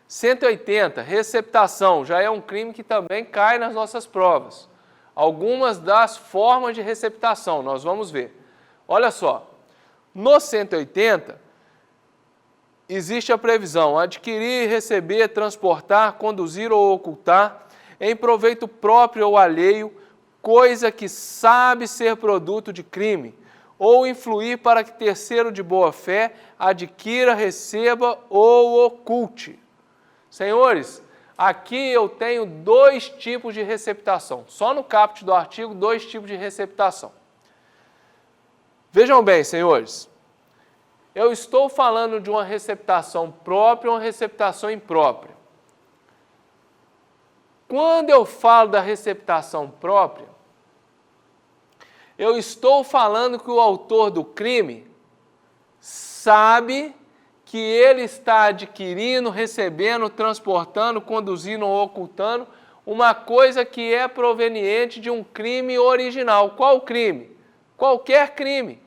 180, receptação, já é um crime que também cai nas nossas provas. Algumas das formas de receptação, nós vamos ver. Olha só, no 180, existe a previsão: adquirir, receber, transportar, conduzir ou ocultar, em proveito próprio ou alheio, coisa que sabe ser produto de crime, ou influir para que terceiro de boa fé adquira, receba ou oculte. Senhores, aqui eu tenho dois tipos de receptação. Só no caput do artigo, dois tipos de receptação. Vejam bem, senhores, eu estou falando de uma receptação própria ou uma receptação imprópria. Quando eu falo da receptação própria, eu estou falando que o autor do crime sabe que ele está adquirindo, recebendo, transportando, conduzindo ou ocultando uma coisa que é proveniente de um crime original. Qual crime? Qualquer crime.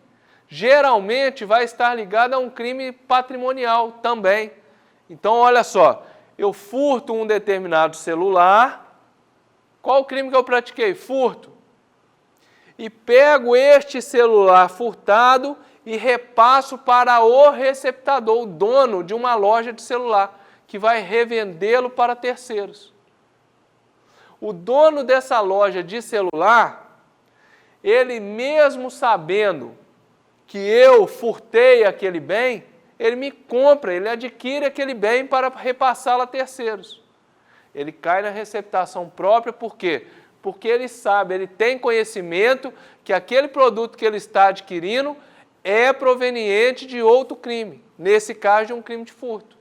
Geralmente vai estar ligado a um crime patrimonial também. Então, olha só, eu furto um determinado celular. Qual o crime que eu pratiquei? Furto. E pego este celular furtado e repasso para o receptador, o dono de uma loja de celular, que vai revendê-lo para terceiros. O dono dessa loja de celular, ele mesmo sabendo que eu furtei aquele bem, ele me compra, ele adquire aquele bem para repassá-lo a terceiros. Ele cai na receptação própria, por quê? Porque ele sabe, ele tem conhecimento que aquele produto que ele está adquirindo é proveniente de outro crime, nesse caso de um crime de furto.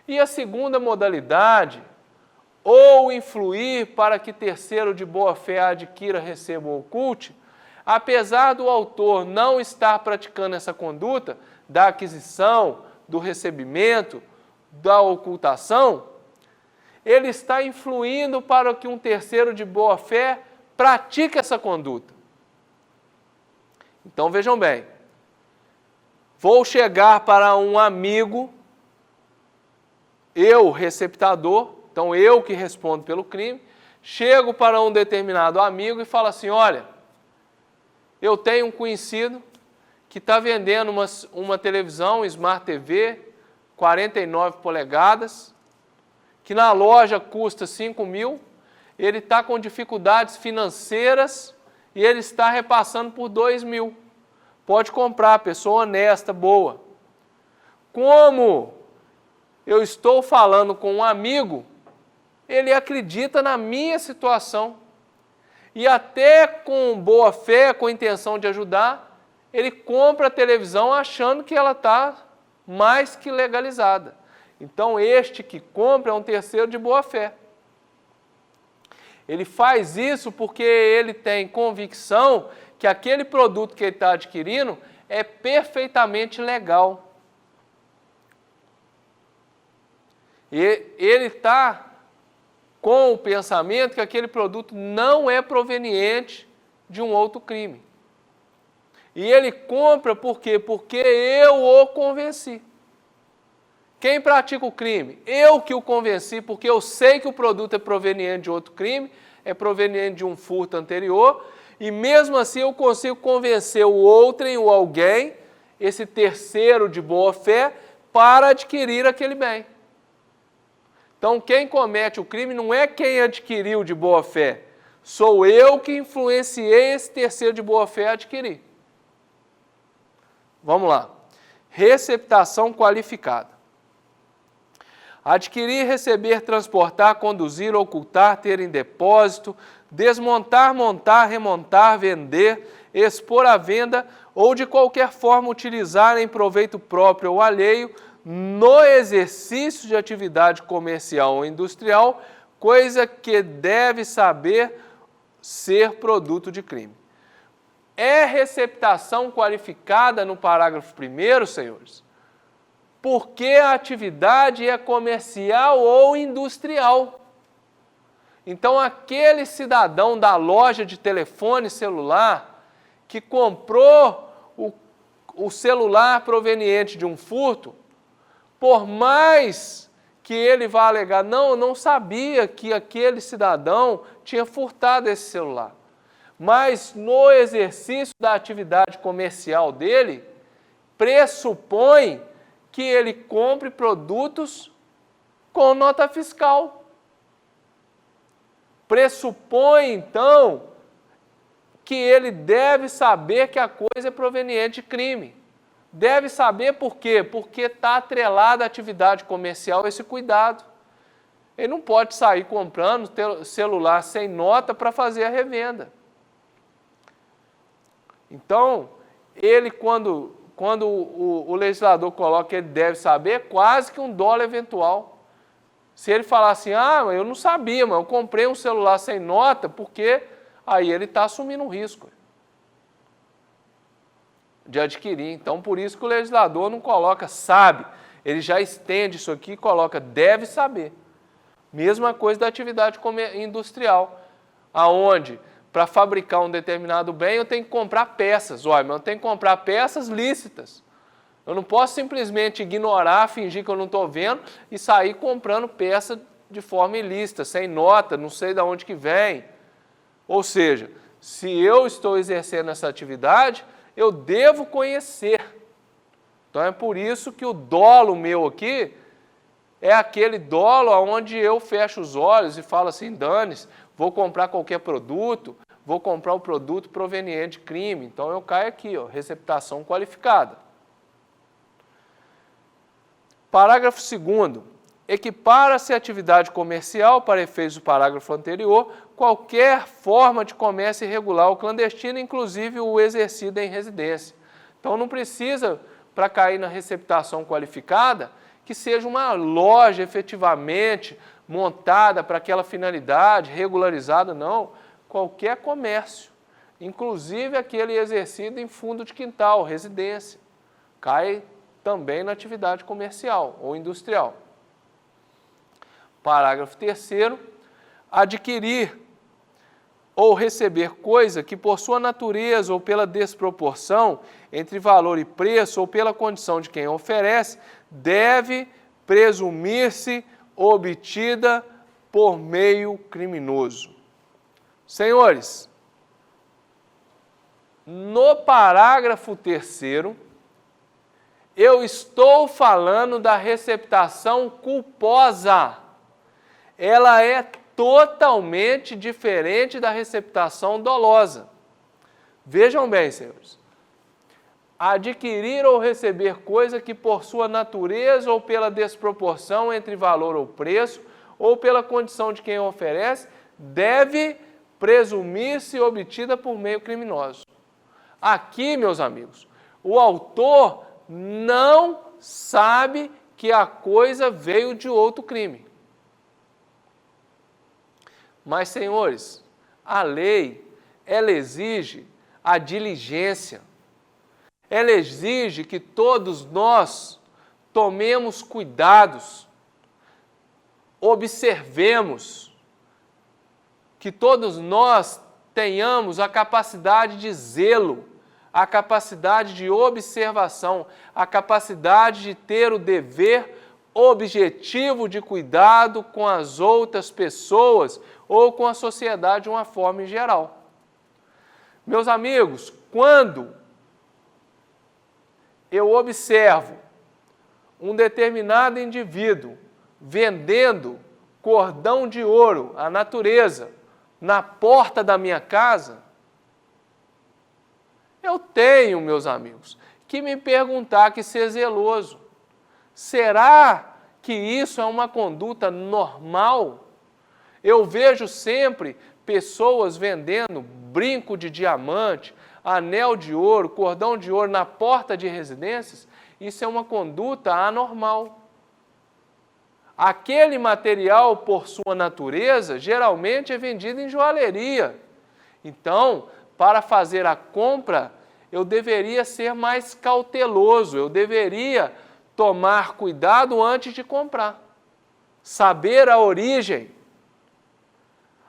E a segunda modalidade, ou influir para que terceiro de boa fé adquira, receba ou oculte, apesar do autor não estar praticando essa conduta da aquisição, do recebimento, da ocultação, ele está influindo para que um terceiro de boa fé pratique essa conduta. Então vejam bem, vou chegar para um amigo, eu receptador, então eu que respondo pelo crime, chego para um determinado amigo e falo assim: olha, eu tenho um conhecido que está vendendo uma televisão Smart TV, 49 polegadas, que na loja custa 5 mil, ele está com dificuldades financeiras e ele está repassando por 2 mil. Pode comprar, pessoa honesta, boa. Como eu estou falando com um amigo, ele acredita na minha situação. E até com boa fé, com intenção de ajudar, ele compra a televisão achando que ela está mais que legalizada. Então, este que compra é um terceiro de boa fé. Ele faz isso porque ele tem convicção que aquele produto que ele está adquirindo é perfeitamente legal. E ele está com o pensamento que aquele produto não é proveniente de um outro crime. E ele compra por quê? Porque eu o convenci. Quem pratica o crime? Eu que o convenci, porque eu sei que o produto é proveniente de outro crime, é proveniente de um furto anterior, e mesmo assim eu consigo convencer o outrem, o alguém, esse terceiro de boa fé, para adquirir aquele bem. Então, quem comete o crime não é quem adquiriu de boa fé, sou eu que influenciei esse terceiro de boa fé a adquirir. Vamos lá. Receptação qualificada. Adquirir, receber, transportar, conduzir, ocultar, ter em depósito, desmontar, montar, remontar, vender, expor à venda ou de qualquer forma utilizar em proveito próprio ou alheio no exercício de atividade comercial ou industrial, coisa que deve saber ser produto de crime. É receptação qualificada no parágrafo 1º, senhores, porque a atividade é comercial ou industrial. Então, aquele cidadão da loja de telefone celular que comprou o celular proveniente de um furto, por mais que ele vá alegar, não, eu não sabia que aquele cidadão tinha furtado esse celular. Mas no exercício da atividade comercial dele, pressupõe que ele compre produtos com nota fiscal. Pressupõe, então, que ele deve saber que a coisa é proveniente de crime. Deve saber por quê? Porque está atrelado à atividade comercial esse cuidado. Ele não pode sair comprando celular sem nota para fazer a revenda. Então, ele, quando o legislador coloca que ele deve saber, é quase que um dolo eventual. Se ele falar assim, eu não sabia, mas eu comprei um celular sem nota, porque aí ele está assumindo um risco de adquirir. Então, por isso que o legislador não coloca sabe, ele já estende isso aqui e coloca deve saber. Mesma coisa da atividade industrial, aonde para fabricar um determinado bem eu tenho que comprar peças. Olha, mas eu tenho que comprar peças lícitas. Eu não posso simplesmente ignorar, fingir que eu não estou vendo e sair comprando peça de forma ilícita, sem nota, não sei de onde que vem. Ou seja, se eu estou exercendo essa atividade, eu devo conhecer. Então é por isso que o dolo meu aqui é aquele dolo onde eu fecho os olhos e falo assim, dane-se, vou comprar qualquer produto, vou comprar o produto proveniente de crime. Então eu caio aqui, receptação qualificada. Parágrafo 2º. Equipara-se a atividade comercial, para efeitos do parágrafo anterior, qualquer forma de comércio irregular ou clandestino, inclusive o exercido em residência. Então não precisa, para cair na receptação qualificada, que seja uma loja efetivamente montada para aquela finalidade, regularizada, não. Qualquer comércio, inclusive aquele exercido em fundo de quintal, residência, cai também na atividade comercial ou industrial. Parágrafo 3º. Adquirir ou receber coisa que por sua natureza ou pela desproporção entre valor e preço ou pela condição de quem oferece, deve presumir-se obtida por meio criminoso. Senhores, no parágrafo 3º, eu estou falando da receptação culposa. Ela é totalmente diferente da receptação dolosa. Vejam bem, senhores. Adquirir ou receber coisa que por sua natureza ou pela desproporção entre valor ou preço, ou pela condição de quem oferece, deve presumir-se obtida por meio criminoso. Aqui, meus amigos, o autor não sabe que a coisa veio de outro crime. Mas, senhores, a lei, ela exige a diligência. Ela exige que todos nós tomemos cuidados, observemos, que todos nós tenhamos a capacidade de zelo, a capacidade de observação, a capacidade de ter o dever objetivo de cuidado com as outras pessoas ou com a sociedade de uma forma em geral. Meus amigos, quando eu observo um determinado indivíduo vendendo cordão de ouro à natureza na porta da minha casa, eu tenho, meus amigos, que me perguntar, que ser zeloso. Será que isso é uma conduta normal? Eu vejo sempre pessoas vendendo brinco de diamante, anel de ouro, cordão de ouro na porta de residências. Isso é uma conduta anormal. Aquele material, por sua natureza, geralmente é vendido em joalheria. Então, para fazer a compra, eu deveria ser mais cauteloso, eu deveria tomar cuidado antes de comprar, saber a origem.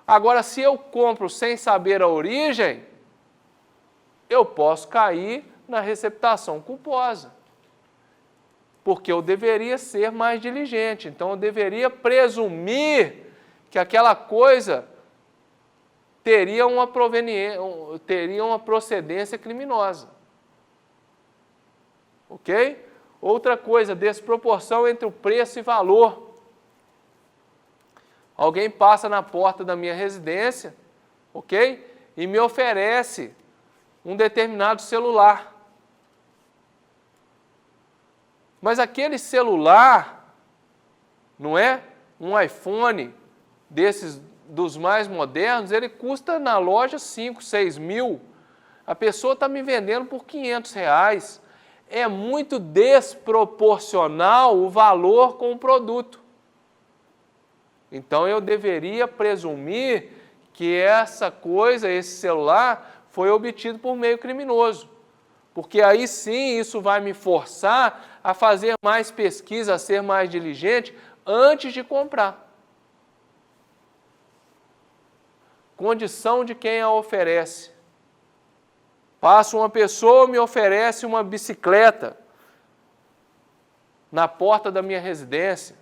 Agora, se eu compro sem saber a origem, eu posso cair na receptação culposa. Porque eu deveria ser mais diligente. Então, eu deveria presumir que aquela coisa teria uma procedência criminosa. Ok? Outra coisa, desproporção entre o preço e valor. Alguém passa na porta da minha residência, ok? E me oferece um determinado celular. Mas aquele celular, não é? Um iPhone desses dos mais modernos, ele custa na loja 5, 6 mil. A pessoa está me vendendo por R$500. É muito desproporcional o valor com o produto. Então, eu deveria presumir que essa coisa, esse celular, foi obtido por meio criminoso. Porque aí sim, isso vai me forçar a fazer mais pesquisa, a ser mais diligente antes de comprar. Condição de quem a oferece. Passa uma pessoa, me oferece uma bicicleta na porta da minha residência,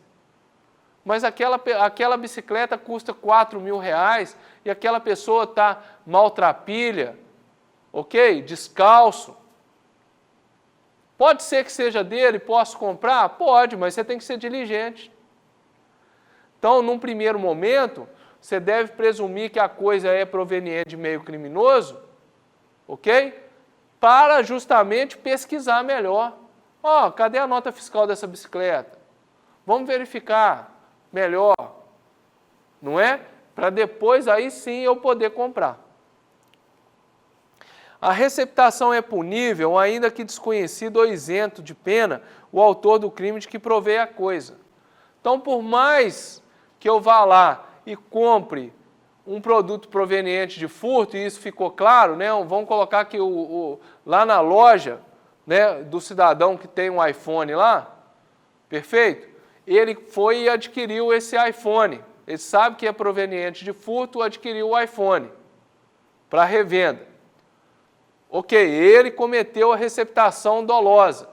mas aquela bicicleta custa R$4.000 e aquela pessoa está maltrapilha, ok? Descalço. Pode ser que seja dele, posso comprar? Pode, mas você tem que ser diligente. Então, num primeiro momento, você deve presumir que a coisa é proveniente de meio criminoso, ok? Para justamente pesquisar melhor. Ó, cadê a nota fiscal dessa bicicleta? Vamos verificar melhor, não é? Para depois aí sim eu poder comprar. A receptação é punível, ainda que desconhecido ou isento de pena, o autor do crime de que provei a coisa. Então, por mais que eu vá lá e compre um produto proveniente de furto, e isso ficou claro, né? Vamos colocar que lá na loja, né, do cidadão que tem um iPhone lá, perfeito? Ele foi e adquiriu esse iPhone. Ele sabe que é proveniente de furto, adquiriu o iPhone para revenda. Ok, ele cometeu a receptação dolosa,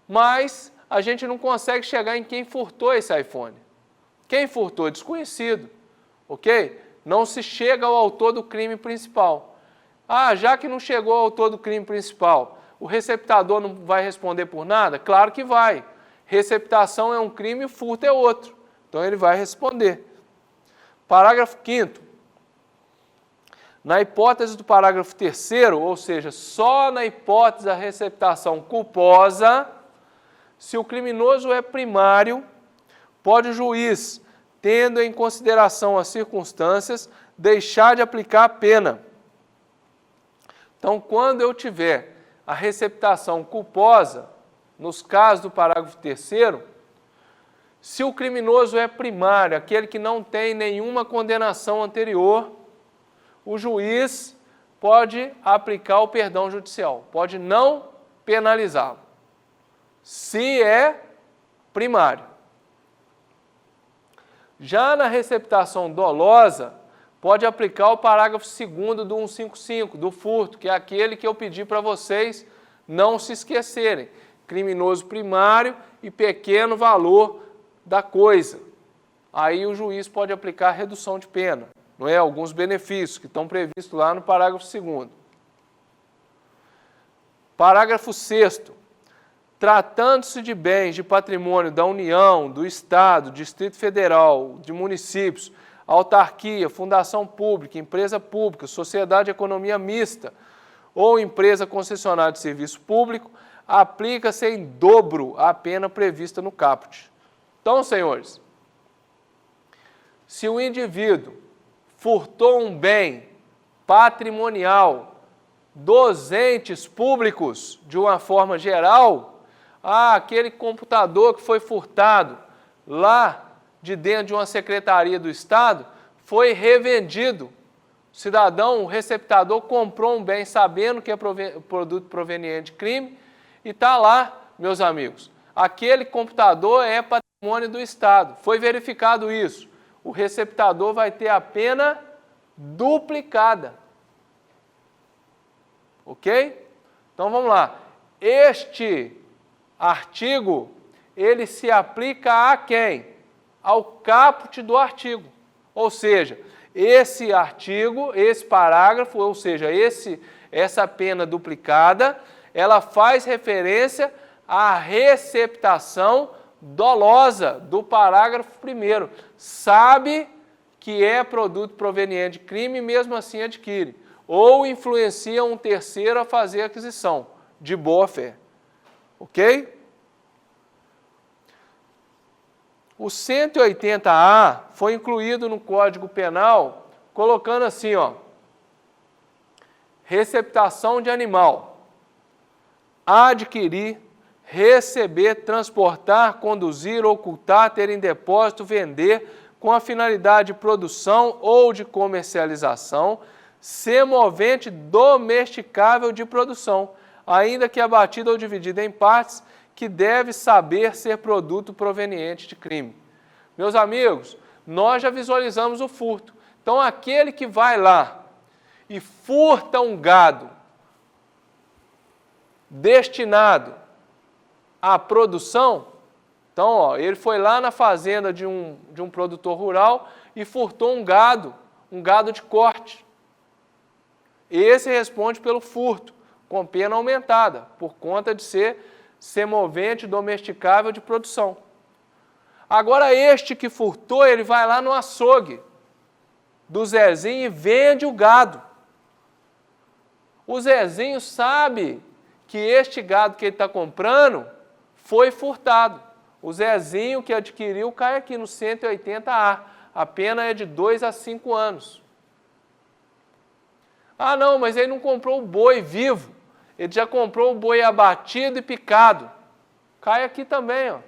mas a gente não consegue chegar em quem furtou esse iPhone. Quem furtou? Desconhecido, ok? Não se chega ao autor do crime principal. Ah, já que não chegou ao autor do crime principal, o receptador não vai responder por nada? Claro que vai. Receptação é um crime, furto é outro. Então ele vai responder. Parágrafo 5º. Na hipótese do parágrafo 3º, ou seja, só na hipótese da receptação culposa, se o criminoso é primário, pode o juiz, tendo em consideração as circunstâncias, deixar de aplicar a pena. Então, quando eu tiver a receptação culposa, nos casos do parágrafo 3º, se o criminoso é primário, aquele que não tem nenhuma condenação anterior, o juiz pode aplicar o perdão judicial, pode não penalizá-lo, se é primário. Já na receptação dolosa, pode aplicar o parágrafo 2º do 155, do furto, que é aquele que eu pedi para vocês não se esquecerem. Criminoso primário e pequeno valor da coisa. Aí o juiz pode aplicar redução de pena, não é? Alguns benefícios que estão previstos lá no parágrafo 2º. Parágrafo 6º. Tratando-se de bens de patrimônio da União, do Estado, Distrito Federal, de municípios, autarquia, fundação pública, empresa pública, sociedade de economia mista ou empresa concessionária de serviço público, aplica-se em dobro a pena prevista no caput. Então, senhores, se o indivíduo furtou um bem patrimonial dos entes públicos de uma forma geral, aquele computador que foi furtado lá de dentro de uma secretaria do Estado foi revendido. O cidadão, o receptador, comprou um bem sabendo que é produto proveniente de crime e está lá, meus amigos. Aquele computador é patrimônio do Estado. Foi verificado isso. O receptador vai ter a pena duplicada. Ok? Então vamos lá. Este artigo, ele se aplica a quem? Ao caput do artigo. Ou seja, esse artigo, esse parágrafo, ou seja, essa pena duplicada, ela faz referência à receptação dolosa do parágrafo 1º. Sabe que é produto proveniente de crime e mesmo assim adquire. Ou influencia um terceiro a fazer a aquisição, de boa fé. Ok? O 180A foi incluído no Código Penal, colocando assim, ó, receptação de animal, adquirir, receber, transportar, conduzir, ocultar, ter em depósito, vender, com a finalidade de produção ou de comercialização, semovente domesticável de produção, ainda que abatida ou dividida em partes, que deve saber ser produto proveniente de crime. Meus amigos, nós já visualizamos o furto. Então, aquele que vai lá e furta um gado destinado à produção, então, ó, ele foi lá na fazenda de um produtor rural e furtou um gado de corte. Esse responde pelo furto, com pena aumentada, por conta de ser semovente domesticável de produção. Agora, este que furtou, ele vai lá no açougue do Zezinho e vende o gado. O Zezinho sabe que este gado que ele está comprando foi furtado. O Zezinho que adquiriu cai aqui no 180A. A pena é de 2 a 5 anos. Ah, não, mas ele não comprou o boi vivo. Ele já comprou o boi abatido e picado. Cai aqui também, ó.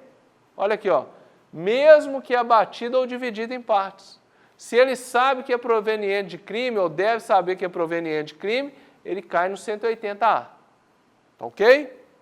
Olha aqui, ó. Mesmo que abatido ou dividido em partes. Se ele sabe que é proveniente de crime, ou deve saber que é proveniente de crime, ele cai no 180A. Tá ok?